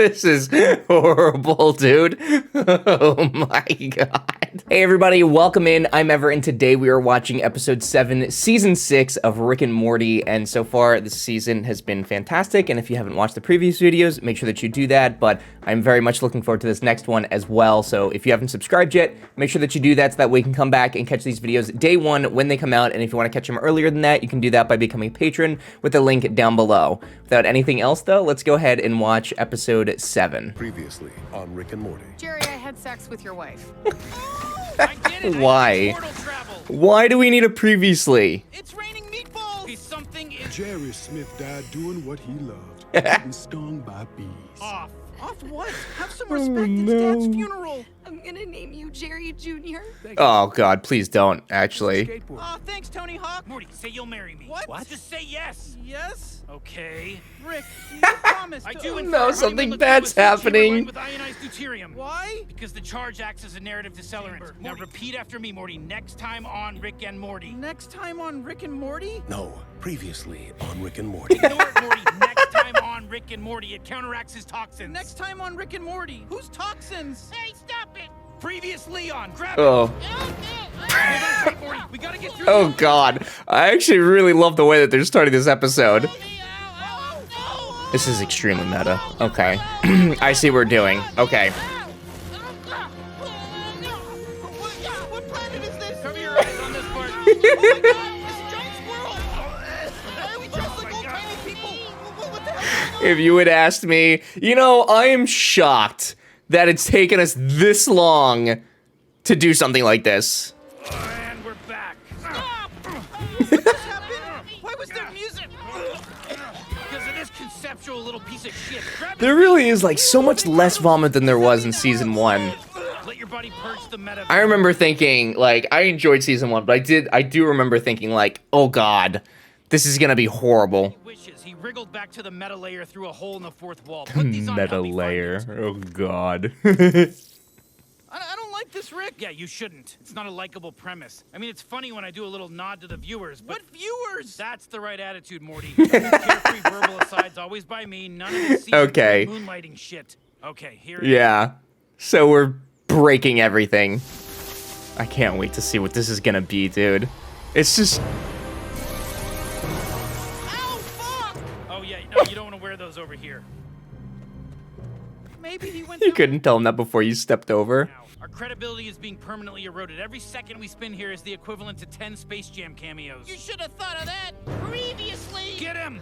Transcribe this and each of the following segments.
This is horrible, dude. Oh my god. Hey everybody, welcome in. I'm Ever, and today we are watching episode 7, season 6 of Rick and Morty, and so far this season has been fantastic, and if you haven't watched the previous videos, make sure that you do that, but I'm very much looking forward to this next one as well, so if you haven't subscribed yet, make sure that you do that so that way you can come back and catch these videos day one when they come out, and if you want to catch them earlier than that, you can do that by becoming a patron with the link down below. Without anything else though, let's go ahead and watch episode 7. Previously on Rick and Morty. Jerry, I had sex with your wife. I did it. Why? Portal travel. Why do we need a previously? It's raining meatballs. Something is Jerry Smith died doing what he loved, getting stung by bees. off. Off what? Have some respect. It's Dad's funeral. I'm gonna name you Jerry Jr. Oh god, please don't, actually. Skateboard. Aw, thanks, Tony Hawk. Morty, say you'll marry me. What? Just say yes. Yes? Okay. Rick, you promised. I do. in No, fact, something honeymoon bad's liquid happening. with ionized deuterium. Why? Because the charge acts as a narrative decelerant. Now repeat after me, Morty. Next time on Rick and Morty. Next time on Rick and Morty? No, previously on Rick and Morty. Ignore it, Morty. Next time on Rick and Morty, it counteracts his toxins. Next time on Rick and Morty. Whose toxins? Hey, stop it! Previously on. Grab Oh. it. Hold on tight, Morty. We gotta get through. Oh this. god. I actually really love the way that they're starting this episode. This is extremely meta. Okay. I see what we're doing. Okay. What planet is this? Cover your eyes on this part. Oh my god, it's a giant squirrel! Why are we dressed like old tiny people? What the hell is going on? If you had asked me, you know, I am shocked that it's taken us this long to do something like this. And we're back. Stop! What just happened? Why was there music? Because of this conceptual little piece of shit. Grab There really is like so much less vomit than there was in season 1. it. Let your body purge the meta. I remember thinking, like, I enjoyed season 1, but I do remember thinking, like, oh god, this is gonna be horrible. Wishes. He wriggled back to the meta layer through a hole in the fourth wall. Put these on, Meta help me find layer. it. Oh god. I don't like this, Rick. Yeah, you shouldn't. It's not a likable premise. I mean, it's funny when I do a little nod to the viewers, but What viewers? that's the right attitude, Morty. Carefree verbal asides always by me. None of this Okay. moonlighting shit. Okay, here it is. Yeah. So we're breaking everything. I can't wait to see what this is gonna be, dude. It's just... Ow, fuck! Oh yeah, no, you don't want to wear those over here. Maybe he went You down- couldn't tell him that before you stepped over. Now, our credibility is being permanently eroded. Every second we spend here is the equivalent to 10 Space Jam cameos. You should have thought of that previously. Get him!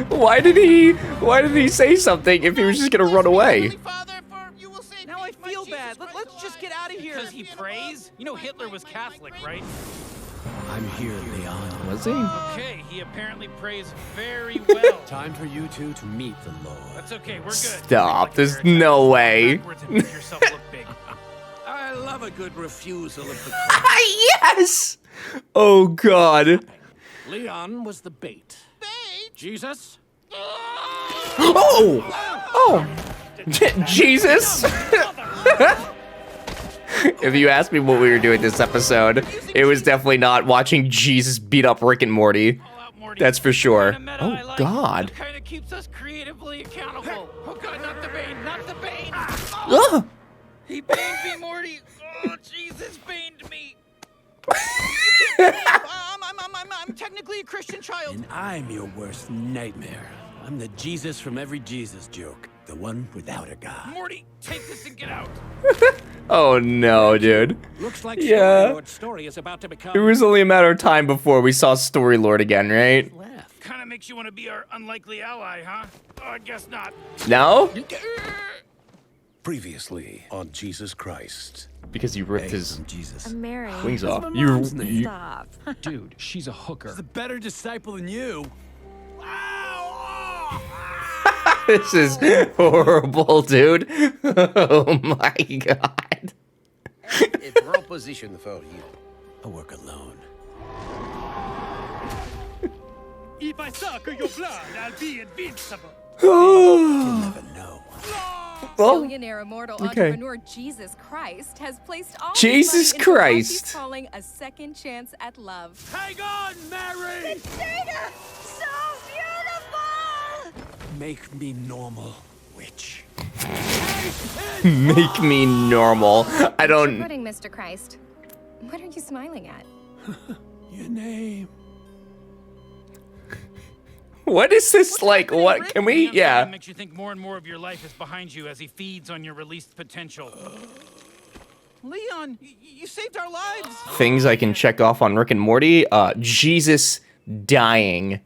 Why did he say something if he was just gonna run away? Heavenly Father, for you will save Now me, I my feel Jesus bad. Christ Let's just get out of here. Because he prays? You know Hitler was Catholic, right? I'm here, Leon. Was he? Okay, he apparently prays very well. Time for you two to meet the Lord. That's okay, we're good. Stop, Like there's a parrot, no just way. backwards and make yourself look big. I love a good refusal of the Yes! Oh god. Leon was the bait. Bait? Jesus? Oh! Oh! Jesus! If you asked me what we were doing this episode, it was definitely not watching Jesus beat up Rick and Morty. All out, Morty. That's for sure. Kinda meta, I Oh like. god. It kind of keeps us creatively accountable. Oh god, not the Bane, not the Bane. Ah! He baned me, Morty. Oh, Jesus baned me. I'm technically a Christian child. And I'm your worst nightmare. I'm the Jesus from every Jesus joke. The one without a God. Morty, take this and get out. Oh no, dude. Looks like Yeah. Story-Lord's story is about to become... It was only a matter of time before we saw Story Lord again, right? left. Kind of makes you want to be our unlikely ally, huh? Oh, I guess not. No? Previously on Jesus Christ. Because you ripped Hey, his I'm Jesus. Mary. wings That's off. my You, mom's name. Stop. Dude, she's a hooker. He's a better disciple than you. This is horrible, dude. Oh my god. A proposition for you. I work alone. If I suck your blood, I'll be invincible. You never know. Billionaire immortal okay. entrepreneur Jesus Christ has placed all his Jesus money into what he's Christ. calling a second chance at love. Hang on, Mary! Data! So beautiful! Make me normal, witch. Make me normal. I don't. Pudding, Mr. Christ. What are you smiling at? Your name. What is this like? What can we? Yeah. Makes you think more and more of your life is behind you as he feeds on your released potential. Leon, you saved our lives. Things I can check off on Rick and Morty. Jesus dying.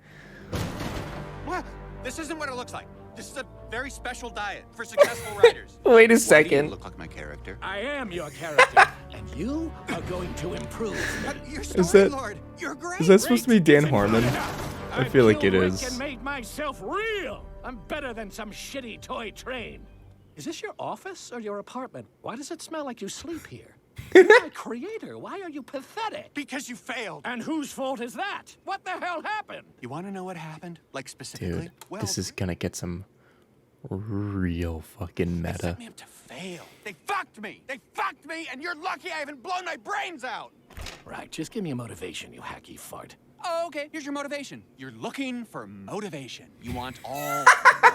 What? This isn't what it looks like. This is a very special diet for successful writers. Wait a You second. look like my character. I am your character, and you are going to improve. You're Is story that- lord. You're great. Is that supposed to be Dan Harmon? I feel like it Rick is. and made myself real. I'm better than some shitty toy train. Is this your office or your apartment? Why does it smell like you sleep here? You're my creator. Why are you pathetic? Because you failed. And whose fault is that? What the hell happened? You want to know what happened? Like specifically? Dude, Well, this is gonna get some real fucking they meta. set me up to fail. They fucked me. They fucked me, and you're lucky I haven't blown my brains out. Right, just give me a motivation, you hacky fart. Oh, okay. Here's your motivation. You're looking for motivation. You want all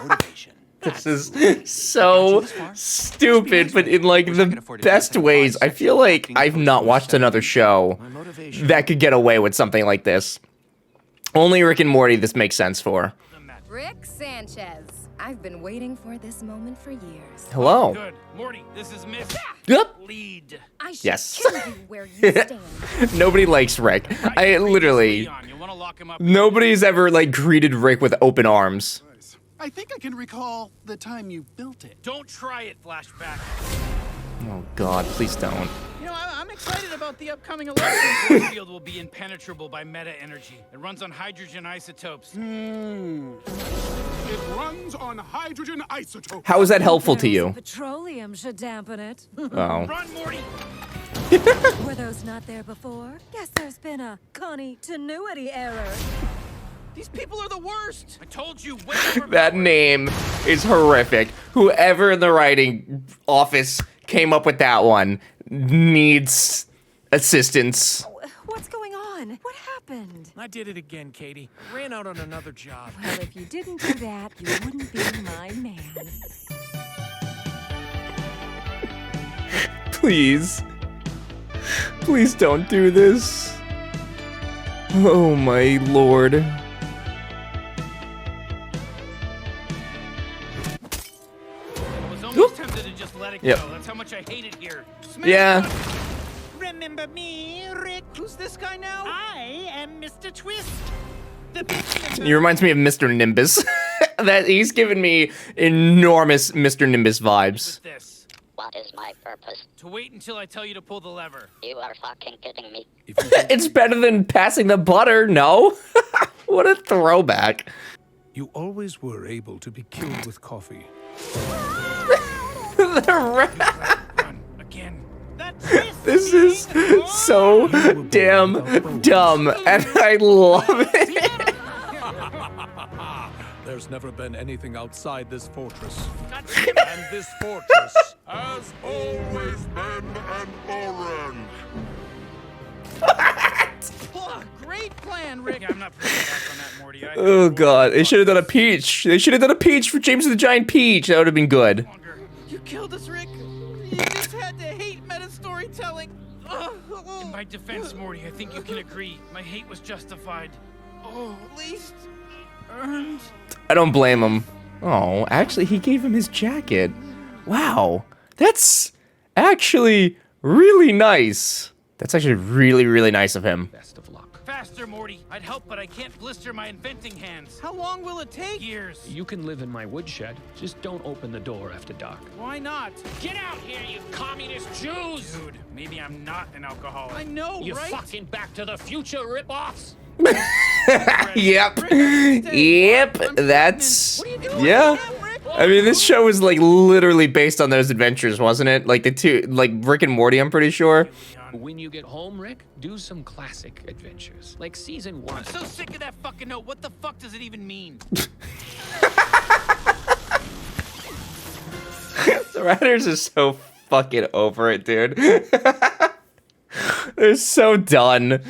motivation. This is so stupid, but in like the best ways. I feel like I've not watched another show My motivation. that could get away with something like this. Only Rick and Morty this makes sense for. Rick Sanchez. I've been waiting for this moment for years. Hello. Good. Morty, this is Miss Yep. Lead. I should Yes. kill you where you stand. Nobody likes Rick. I literally, Leon, you want to lock him up? nobody's ever like greeted Rick with open arms. I think I can recall the time you built it. Don't try it, flashback. Oh God, please don't. You know, I'm excited about the upcoming election. The field will be impenetrable by meta energy. It runs on hydrogen isotopes. It runs on hydrogen isotope. How is that helpful to you? Petroleum should dampen it. Oh. Run, Morty! Were those not there before? Guess there's been a continuity error. These people are the worst. I told you, wait for That name is horrific. Whoever in the writing office came up with that one needs assistance. What's going on? What happened? I did it again, Katie. Ran out on another job. Well, if you didn't do that, you wouldn't be my man. Please. Please don't do this. Oh my lord. I was almost tempted to just let it Yep. go. That's how much I hate it here. Yeah. Remember me, Rick? Who's this guy now? I am Mr. Twist. He reminds me of Mr. Nimbus. That he's giving me enormous Mr. Nimbus vibes. This. What is my purpose? To wait until I tell you to pull the lever. You are fucking kidding me. It's better than passing the butter, no? What a throwback. You always were able to be killed with coffee. Run again. This is so damn dumb, and I love it. There's never been anything outside this fortress. God damn it. And this fortress has always been an orange. Oh, great plan, Rick. Yeah, I'm not putting back on that, Morty. Oh god, they should have done a peach. They should have done a peach for James the Giant Peach. That would have been good. You killed us, Rick. You just had to hate meta storytelling. In my defense, Morty, I think you can agree. My hate was justified. Oh, at least earned. I don't blame him. Oh, actually, he gave him his jacket. Wow, that's actually really nice. That's actually really, really nice of him. Best of luck. Faster, Morty. I'd help, but I can't blister my inventing hands. How long will it take? Years. You can live in my woodshed. Just don't open the door after dark. Why not? Get out here, you communist Jews! Dude, maybe I'm not an alcoholic. I know, You right? fucking Back to the Future rip-offs. Yep. Yep, that's... Yeah. I mean, this show was like literally based on those adventures, wasn't it? Like the two, like Rick and Morty, I'm pretty sure. When you get home, Rick, do some classic adventures. Like season 1. I'm so sick of that fucking note. What the fuck does it even mean? The writers are so fucking over it, dude. They're so done.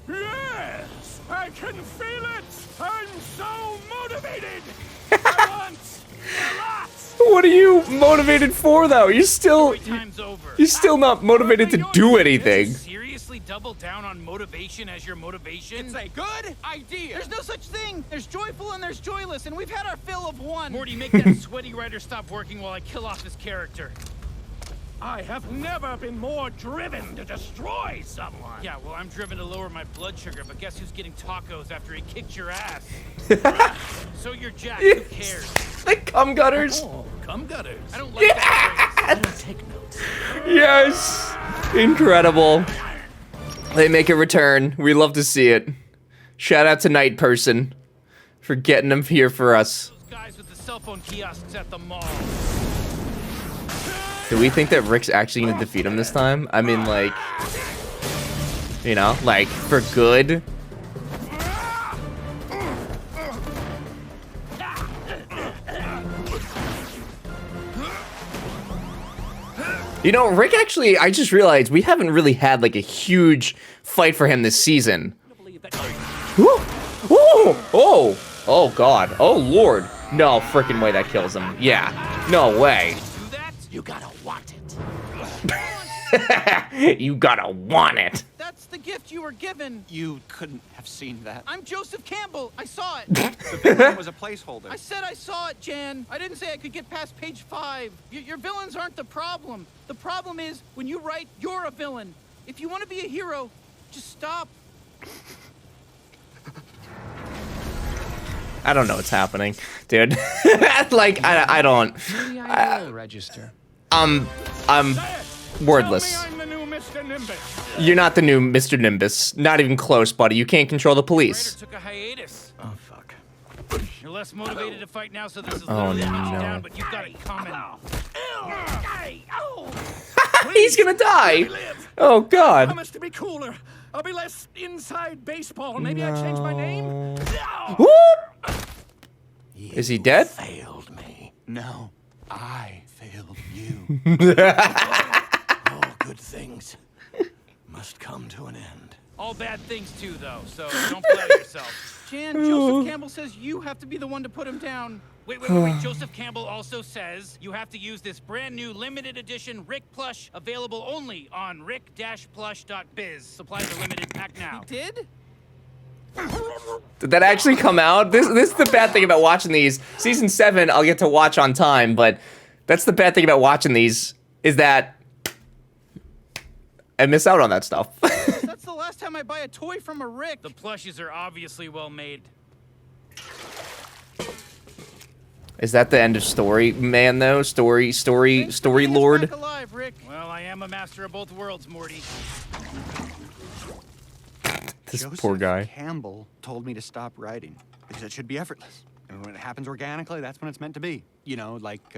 Yes, I can feel it. I'm so motivated. Once! Lots! What are you motivated for, though? You're still not motivated to do anything. Seriously double down on motivation as your motivation? It's a good idea. There's no such thing. There's joyful and there's joyless, and we've had our fill of one. Morty, make that sweaty writer stop working while I kill off his character. I have never been more driven to destroy someone. Yeah, well, I'm driven to lower my blood sugar, but guess who's getting tacos after he kicked your ass? So you're Jack, who cares? The cum gutters. Oh, cum gutters. I don't like that phrase. I don't take notes. Yes. Incredible. They make a return. We love to see it. Shout out to Night Person for getting them here for us. Those guys with the cell phone kiosks at the mall. Do we think that Rick's actually gonna defeat him this time? I mean, like, you know, like, for good? You know, Rick actually, I just realized we haven't really had, like, a huge fight for him this season. Ooh. Ooh. Oh, God. Oh, Lord. No frickin' way that kills him. Yeah. No way. You gotta want it. You gotta want it. That's the gift you were given. You couldn't have seen that. I'm Joseph Campbell. I saw it. The villain was a placeholder. I said I saw it, Jan. I didn't say I could get past page 5. Your villains aren't the problem. The problem is when you write, you're a villain. If you want to be a hero, just stop. I don't know what's happening, dude. Like, I don't. Maybe I will register. I'm wordless. Tell me I'm the new Mr. Nimbus. You're not the new Mr. Nimbus. Not even close, buddy. You can't control the Writer police. took a hiatus. Oh, fuck. You're less motivated to fight now, so this is Oh, literally no. you down, but you've got it coming. He's gonna die. Oh, God. Promise to be cooler. I'll be less inside baseball. Maybe I change my name. Whoop. Is he dead? Failed me. No, I failed you. All good things must come to an end. All bad things too, though, so don't flatter yourself. Jan, Joseph Campbell says you have to be the one to put him down. Wait. Joseph Campbell also says you have to use this brand new limited edition Rick plush, available only on rick-plush.biz. Supplies are limited. Act now. Did? Did that actually come out? This is the bad thing about watching these. Season 7, I'll get to watch on time, but that's the bad thing about watching these, is that I miss out on that stuff. That's the last time I buy a toy from a Rick. The plushies are obviously well made. Is that the end of story, man, though? Story Thanks for bringing us lord? back alive, Rick. Well, I am a master of both worlds, Morty. This Joseph poor guy. Campbell told me to stop writing because it should be effortless. And when it happens organically, that's when it's meant to be. You know, like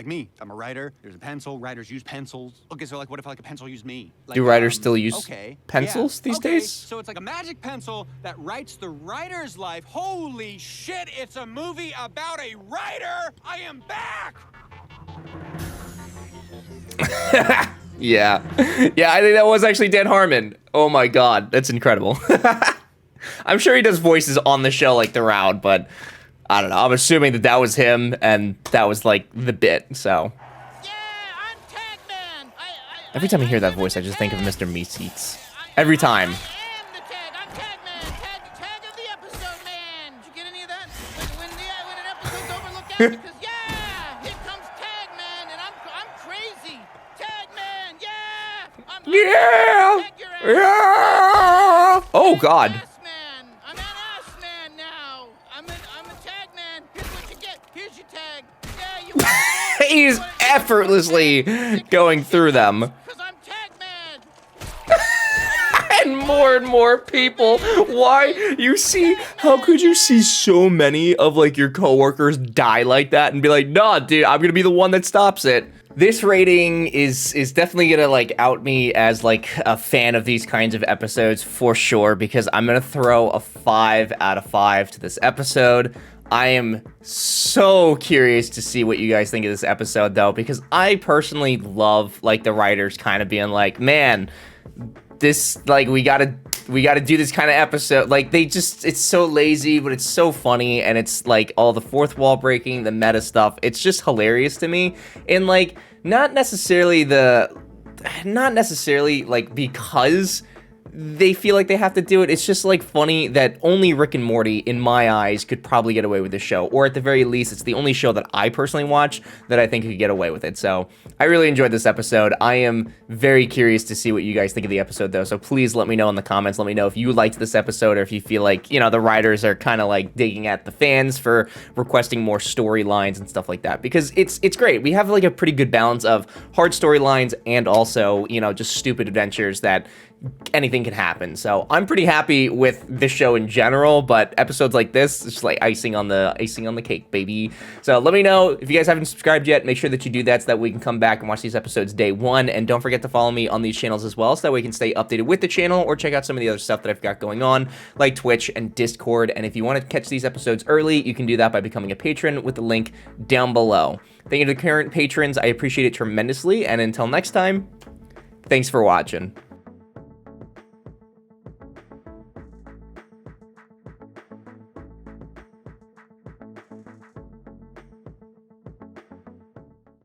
me. I'm a writer. There's a pencil. Writers use pencils. Okay, so like, what if like a pencil used me? Like, Do writers still use okay, pencils these okay, days? So it's like a magic pencil that writes the writer's life. Holy shit! It's a movie about a writer. I am back. Yeah. Yeah, I think that was actually Dan Harmon. Oh my god, that's incredible. I'm sure he does voices on the show like throughout, but I don't know. I'm assuming that was him and that was like the bit, so. Yeah, I'm Tagman. Every time I hear that voice, I just think of Mr. Meeseats. Every time. I am the Tag. I'm Tagman. Tag of the episode, man. Did you get any of that? When an episode's over, look out because yeah, here comes Tagman, and I'm crazy. Tagman, yeah. Yeah! Tag your ass. Yeah! Oh god. Ass man. I'm an ass man now. I'm a tag man. Here's what you get. Here's your tag. Yeah, you want it? He's effortlessly going through them. Because I'm tag man. And more people. Why? You see, how could you see so many of like your coworkers die like that and be like, nah, dude, I'm gonna be the one that stops it. This rating is definitely gonna like out me as like a fan of these kinds of episodes for sure, because I'm gonna throw a 5 out of 5 to this episode. I am so curious to see what you guys think of this episode though, because I personally love like the writers kind of being like, man, this, like, we gotta we got to do this kind of episode. Like, it's so lazy, but it's so funny, and it's like all the fourth wall breaking, the meta stuff. It's just hilarious to me, and like not necessarily like because they feel like they have to do it. It's just like funny that only Rick and Morty, in my eyes, could probably get away with this show, or at the very least, it's the only show that I personally watch that I think could get away with it. So I really enjoyed this episode. I am very curious to see what you guys think of the episode, though. So please let me know in the comments. Let me know if you liked this episode, or if you feel like, you know, the writers are kind of like digging at the fans for requesting more storylines and stuff like that, because it's great. We have like a pretty good balance of hard storylines and also, you know, just stupid adventures that anything can happen. So I'm pretty happy with this show in general, but episodes like this, it's just like icing on the cake, baby. So let me know if you guys haven't subscribed yet. Make sure that you do that so that we can come back and watch these episodes day one. And don't forget to follow me on these channels as well, so that way you can stay updated with the channel, or check out some of the other stuff that I've got going on, like Twitch and Discord. And if you want to catch these episodes early, you can do that by becoming a patron with the link down below. Thank you to the current patrons. I appreciate it tremendously. And until next time, thanks for watching.